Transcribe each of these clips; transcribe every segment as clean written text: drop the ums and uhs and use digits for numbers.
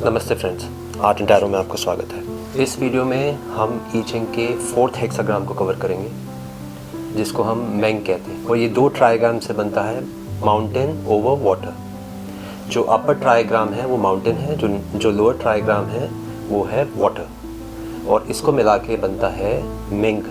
नमस्ते friends, art and tarot में आपका स्वागत है। इस वीडियो में हम ई चिंग के 4th हेक्साग्राम को कवर करेंगे, जिसको हम मेंग कहते हैं। और ये 2 ट्राइग्राम से बनता है, माउंटेन ओवर वाटर। जो अपर ट्राइग्राम है वो माउंटेन है, जो लोअर ट्राइग्राम है वो है वाटर, और इसको मिला के बनता है मेंग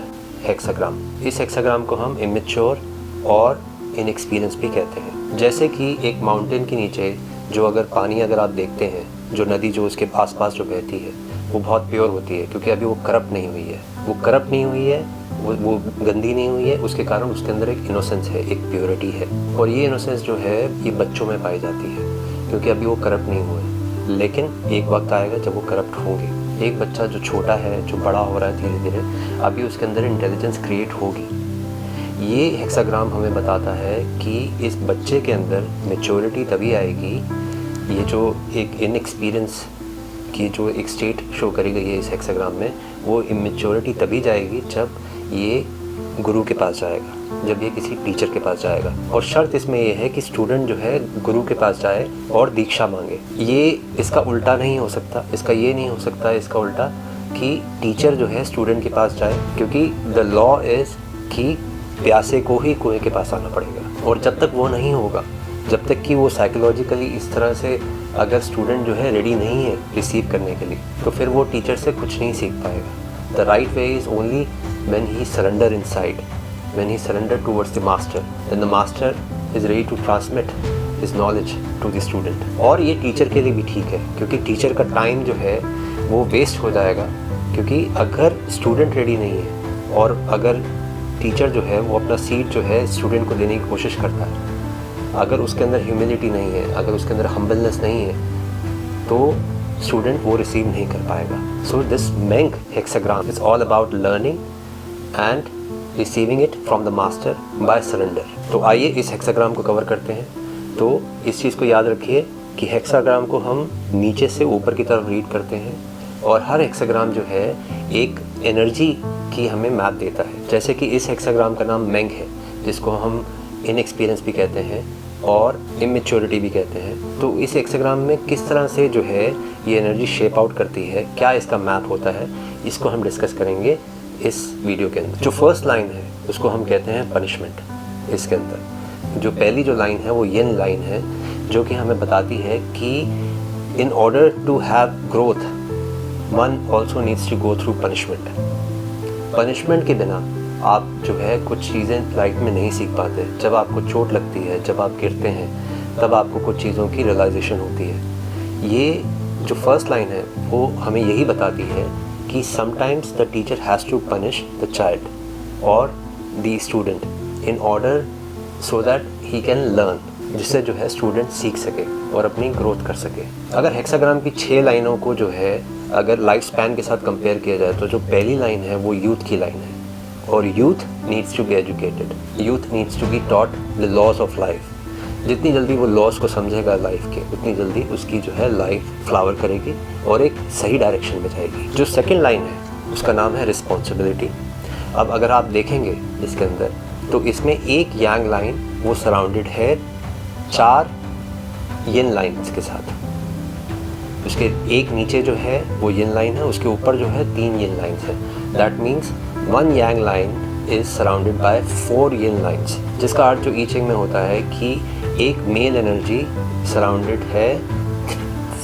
हेक्साग्राम। इस हेक्साग्राम को हम इमेच्योर और इनएक्सपीरियंस भी कहते हैं। जैसे कि एक माउंटेन के नीचे जो अगर पानी अगर आप देखते हैं, जो नदी जो उसके आसपास जो बहती है वो बहुत प्योर होती है, क्योंकि अभी वो करप्ट नहीं हुई है। वो करप्ट नहीं हुई है, वो गंदी नहीं हुई है, उसके कारण उसके अंदर एक इनोसेंस है, एक प्योरिटी है। और ये इनोसेंस जो है ये बच्चों में पाई जाती है, क्योंकि अभी वो करप्ट नहीं हुए। लेकिन एक वक्त आएगा जब वो करप्ट होंगे। एक बच्चा जो छोटा है, जो बड़ा हो रहा है धीरे धीरे, अभी उसके अंदर इंटेलिजेंस क्रिएट होगी। ये हेक्साग्राम हमें बताता है कि इस बच्चे के अंदर मैच्योरिटी तभी आएगी, ये जो एक इनएक्सपीरियंस की जो एक स्टेट शो करी गई है इस हेक्साग्राम में, वो इमेच्योरिटी तभी जाएगी जब ये गुरु के पास जाएगा, जब ये किसी टीचर के पास जाएगा। और शर्त इसमें ये है कि स्टूडेंट जो है गुरु के पास जाए और दीक्षा मांगे। ये इसका उल्टा नहीं हो सकता, इसका ये नहीं हो सकता इसका उल्टा कि टीचर जो है स्टूडेंट के पास जाए, क्योंकि द लॉ इज़ कि प्यासे को ही कुएं के पास आना पड़ेगा। और जब तक वो नहीं होगा, जब तक कि वो साइकोलॉजिकली इस तरह से अगर स्टूडेंट जो है रेडी नहीं है रिसीव करने के लिए, तो फिर वो टीचर से कुछ नहीं सीख पाएगा। The right way is only when he surrender inside, when he surrender towards the master, then the master is ready to transmit his knowledge to the student. और ये टीचर के लिए भी ठीक है, क्योंकि टीचर का टाइम जो है वो वेस्ट हो जाएगा, क्योंकि अगर स्टूडेंट रेडी नहीं है और अगर टीचर जो है वो अपना सीट जो है स्टूडेंट को देने की कोशिश करता है, अगर उसके अंदर ह्यूमिलिटी नहीं है, अगर उसके अंदर हम्बलनेस नहीं है, तो स्टूडेंट वो रिसीव नहीं कर पाएगा। So this Meng hexagram is all about learning and receiving it from the master by surrender. तो आइए इस हेक्साग्राम को कवर करते हैं। तो इस चीज़ को याद रखिए कि हेक्साग्राम को हम नीचे से ऊपर की तरफ रीड करते हैं, और हर हेक्साग्राम जो है एक एनर्जी की हमें मैप देता है। जैसे कि इस हेक्साग्राम का नाम मेंग है, जिसको हम इनएक्सपीरियंस भी कहते हैं और इमेच्योरिटी भी कहते हैं। तो इस हेक्साग्राम में किस तरह से जो है ये एनर्जी शेप आउट करती है, क्या इसका मैप होता है, इसको हम डिस्कस करेंगे इस वीडियो के अंदर। जो फर्स्ट लाइन है उसको हम कहते हैं पनिशमेंट। इसके अंदर जो पहली जो लाइन है वो यिन लाइन है, जो कि हमें बताती है कि in order to have growth one also needs to go through punishment. Punishment के बिना आप जो है कुछ चीज़ें लाइफ में नहीं सीख पाते। जब आपको चोट लगती है, जब आप गिरते हैं, तब आपको कुछ चीज़ों की रियलाइजेशन होती है। ये जो फर्स्ट लाइन है वो हमें यही बताती है कि sometimes the teacher has to punish the child और the student in order so that he can learn, जिससे जो है स्टूडेंट सीख सके और अपनी ग्रोथ कर सके। अगर हेक्साग्राम की 6 लाइनों को जो है अगर लाइफ स्पैन के साथ कंपेयर किया जाए, तो जो पहली लाइन है वो यूथ की लाइन है, और youth needs to be educated, youth needs to be taught the laws of life. जितनी जल्दी वो लॉज को समझेगा लाइफ के, उतनी जल्दी उसकी जो है लाइफ फ्लावर करेगी और एक सही डायरेक्शन में जाएगी। जो सेकंड लाइन है उसका नाम है रिस्पॉन्सिबिलिटी। अब अगर आप देखेंगे इसके अंदर, तो इसमें एक यांग लाइन वो सराउंडेड है 4 यिन लाइन्स के साथ। उसके एक नीचे जो है वो यिन लाइन है, उसके ऊपर जो है 3 यिन लाइन्स है। That means 1 yang line is surrounded by 4 yin lines, जिसका अर्थ जो ई चिंग में होता है कि एक मेल एनर्जी सराउंडेड है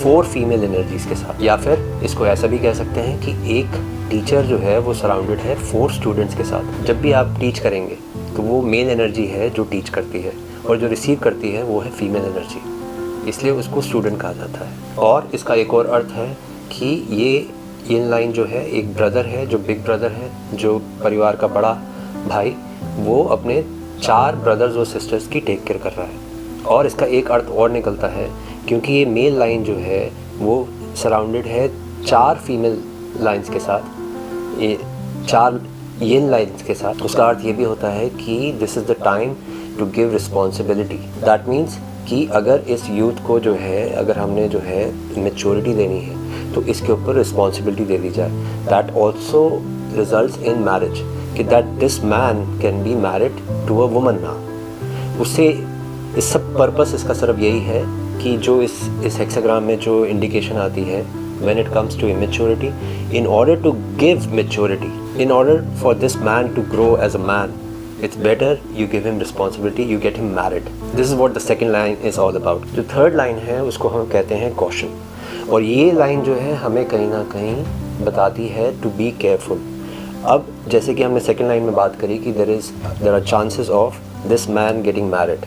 4 फीमेल एनर्जीज के साथ। या फिर इसको ऐसा भी कह सकते हैं कि एक टीचर जो है वो सराउंडेड है 4 स्टूडेंट्स के साथ। जब भी आप टीच करेंगे तो वो मेल एनर्जी है जो टीच करती है, और जो रिसीव करती है वो है फीमेल एनर्जी, इसलिए उसको स्टूडेंट कहा जाता है। और इसका एक और अर्थ है कि ये यिन लाइन जो है एक ब्रदर है, जो बिग ब्रदर है, जो परिवार का बड़ा भाई, वो अपने 4 ब्रदर्स और सिस्टर्स की टेक केयर कर रहा है। और इसका एक अर्थ और निकलता है, क्योंकि ये मेल लाइन जो है वो सराउंडेड है 4 फीमेल लाइंस के साथ, ये 4 यिन लाइंस के साथ। उसका अर्थ ये भी होता है कि this is the time to give responsibility. That means कि अगर इस यूथ को जो है, अगर हमने जो है मैच्योरिटी देनी है, तो इसके ऊपर रिस्पॉन्सिबिलिटी दे दी जाए। That also results in marriage, कि that this man can be married to a woman now. उससे इस सब पर्पस इसका सिर्फ यही है कि जो इस हेक्साग्राम में जो इंडिकेशन आती है when it comes to immaturity, in order to give maturity, in order for this man to grow as a man, it's better you give him responsibility, you get him married. This is what the second line is all about. जो third line है उसको हम कहते हैं caution, और ये line जो है हमें कहीं ना कहीं बताती है to be careful. अब जैसे कि हमने सेकेंड लाइन में बात करी कि there are chances of this man getting married,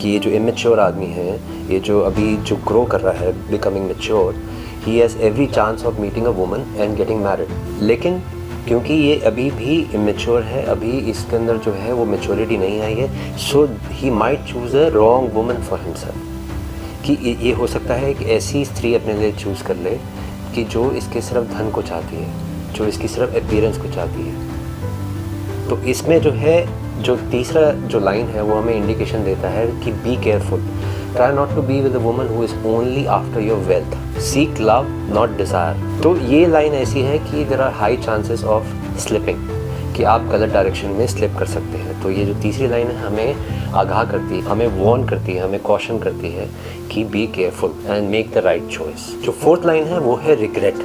कि ये जो immature आदमी है, ये जो अभी जो grow कर रहा है becoming mature, he has every chance of meeting a woman and getting married. लेकिन क्योंकि ये अभी भी immature है, अभी इसके अंदर जो है वो maturity नहीं आई है, so he might choose a wrong woman for himself. कि ये हो सकता है कि ऐसी स्त्री अपने लिए चूज़ कर ले कि जो इसके सिर्फ धन को चाहती है, जो इसकी सिर्फ अपीयरेंस को चाहती है। तो इसमें जो है जो तीसरा जो लाइन है वो हमें इंडिकेशन देता है कि be careful, try not to be with a woman who is only after your wealth, seek love not desire. तो ये लाइन ऐसी है कि there are high chances of slipping, कि आप गलत डायरेक्शन में स्लिप कर सकते हैं। तो ये जो तीसरी लाइन है हमें आगाह करती है, हमें वार्न करती है, हमें कॉशन करती है कि be careful and make the right choice. जो फोर्थ लाइन है वो है रिग्रेट।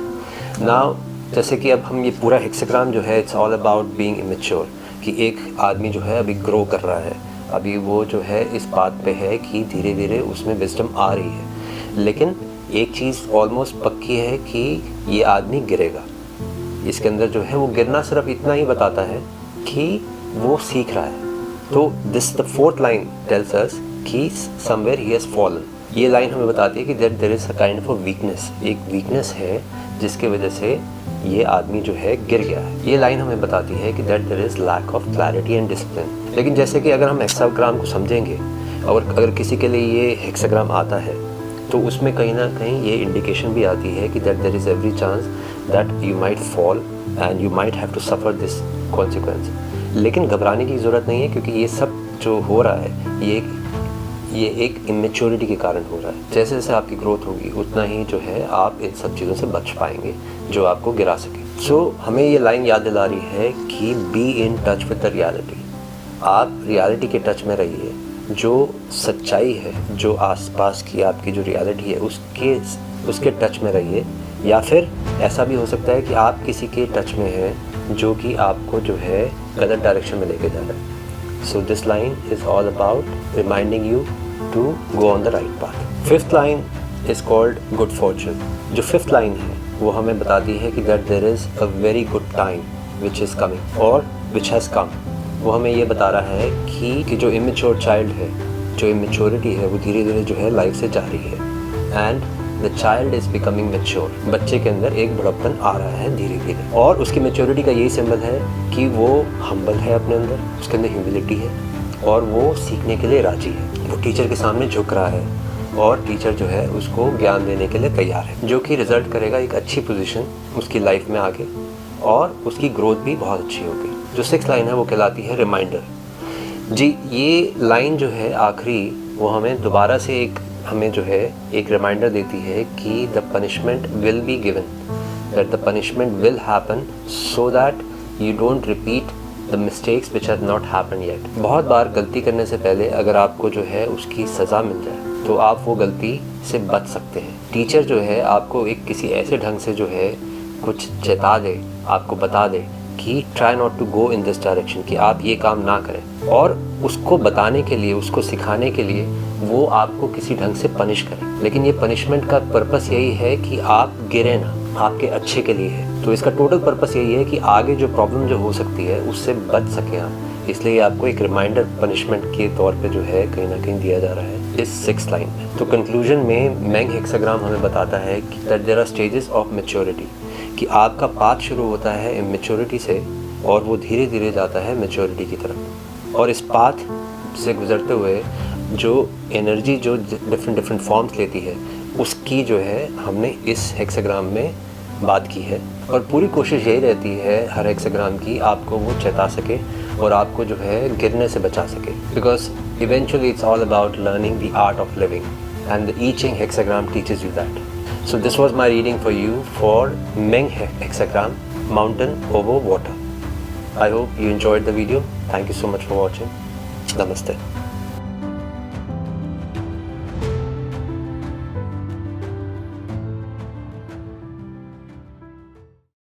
नाउ जैसे कि अब हम ये पूरा हेक्साग्राम जो है it's all about being immature, कि एक आदमी जो है अभी ग्रो कर रहा है, अभी वो जो है इस बात पे है कि धीरे धीरे उसमें विजडम आ रही है, लेकिन एक चीज़ ऑलमोस्ट पक्की है कि ये आदमी गिरेगा। इसके अंदर जो है वो गिरना सिर्फ इतना ही बताता है कि वो सीख रहा है। तो this the fourth line tells us कि समवेयर ही हैज़ फॉलन। ये लाइन हमें बताती है कि there is a kind of a weakness, एक वीकनेस है जिसके वजह से ये आदमी जो है गिर गया है। ये लाइन हमें बताती है कि that there is lack of clarity and discipline. लेकिन जैसे कि अगर हम हेक्साग्राम को समझेंगे और अगर किसी के लिए ये हेक्साग्राम आता है तो उसमें कहीं ना कहीं ये इंडिकेशन भी आती है कि that there is every chance that you might fall and you might have to suffer this consequence. लेकिन घबराने की ज़रूरत नहीं है, क्योंकि ये सब जो हो रहा है ये एक इमेच्योरिटी के कारण हो रहा है। जैसे जैसे आपकी ग्रोथ होगी उतना ही जो है आप इन सब चीज़ों से बच पाएंगे जो आपको गिरा सके। सो हमें ये लाइन याद दिला रही है कि be in touch with the reality. आप रियलिटी के टच में रहिए, जो सच्चाई है, जो आसपास की आपकी जो रियलिटी है उसके टच में रहिए। या फिर ऐसा भी हो सकता है कि आप किसी के टच में हैं जो कि आपको जो है गलत डायरेक्शन में लेके जा रहा है। So this line is all about reminding you to go on the right path. Fifth line is called good fortune. जो fifth line है वो हमें बताती है कि that there is a very good time which is coming or which has come. वो हमें ये बता रहा है कि जो immature child है, जो immaturity है वो धीरे धीरे जो है लाइफ से जा रही है and the child is becoming mature. बच्चे के अंदर एक बड़प्पन आ रहा है धीरे धीरे, और उसकी मेच्योरिटी का यही सिंबल है कि वो हम्बल है अपने अंदर, उसके अंदर ह्यूमिलिटी है और वो सीखने के लिए राजी है। वो टीचर के सामने झुक रहा है और टीचर जो है उसको ज्ञान देने के लिए तैयार है, जो कि रिजल्ट करेगा एक अच्छी पोजीशन उसकी लाइफ में आगे, और उसकी ग्रोथ भी बहुत अच्छी होगी। जो सिक्स लाइन है वो कहलाती है रिमाइंडर। जी ये लाइन जो है आखिरी वो हमें दोबारा से हमें जो है एक रिमाइंडर देती है कि the punishment will be given, that the punishment will happen so that you don't repeat the mistakes which have not happen yet. बहुत बार गलती करने से पहले अगर आपको जो है उसकी सज़ा मिल जाए तो आप वो गलती से बच सकते हैं। टीचर जो है आपको एक किसी ऐसे ढंग से जो है कुछ चेता दे, आपको बता दे कि try not to go in this direction, कि आप ये काम ना करें, और उसको बताने के लिए, उसको सिखाने के लिए वो आपको किसी ढंग से पनिश करें। लेकिन ये पनिशमेंट का पर्पस यही है कि आप गिरे ना, आपके अच्छे के लिए है। तो इसका टोटल पर्पस यही है कि आगे जो प्रॉब्लम जो हो सकती है उससे बच सकें आप। इसलिए आपको एक रिमाइंडर पनिशमेंट के तौर पे जो है कहीं ना कहीं दिया जा रहा है इस सिक्स लाइन में। तो कंक्लूजन में मेंग हेक्साग्राम हमें बताता है कि that there are stages of maturity, कि आपका पाथ शुरू होता है इमेच्योरिटी से और वो धीरे धीरे जाता है मैच्योरिटी की तरफ। और इस पाथ से गुजरते हुए जो एनर्जी जो डिफरेंट फॉर्म्स लेती है उसकी जो है हमने इस हेक्साग्राम में बात की है। और पूरी कोशिश यही रहती है हर हेक्साग्राम की आपको वो चेता सके और आपको जो है गिरने से बचा सके, because eventually it's all about learning the art of living and the I Ching hexagram teaches you that. So this was my reading for you for Meng hexagram, mountain over water. I hope you enjoyed the video. Thank you so much for watching. Namaste.